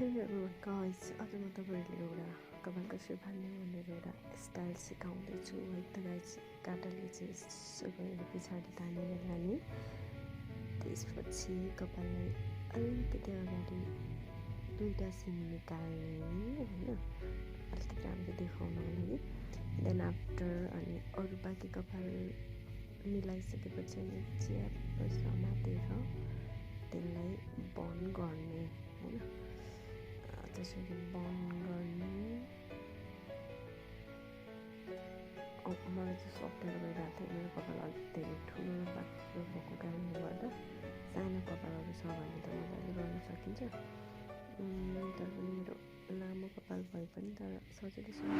Guys आज म तपाईँहरूले एउटा कपाल कसरी बाँध्ने भनेर एउटा स्टाइल सिकाउँदैछु है त गाइस। काँटाले चाहिँ यसो गरेर पछाडि तानेर लाने, त्यसपछि कपाललाई अलिकति अगाडि दुईवटा सिमी निकाल्ने होइन, अलिकति राम्रो देखाउनको लागि। देन आफ्टर अनि अरू बाँकी कपाल मिलाइसकेपछि अनि च्याप्प समातेर त्यसलाई बन्द गर्ने होइन। त्यसरी बन्द गर्ने। मलाई चाहिँ अप्ठ्यारो भइरहेको थियो, मेरो कपाल अलिक धेरै ठुलो बाक्लो भएको कारणले गर्दा। सानो कपालहरू छ भने त मजाले गर्न सकिन्छ, तर पनि मेरो लामो कपाल भए पनि तर सजिलैसँग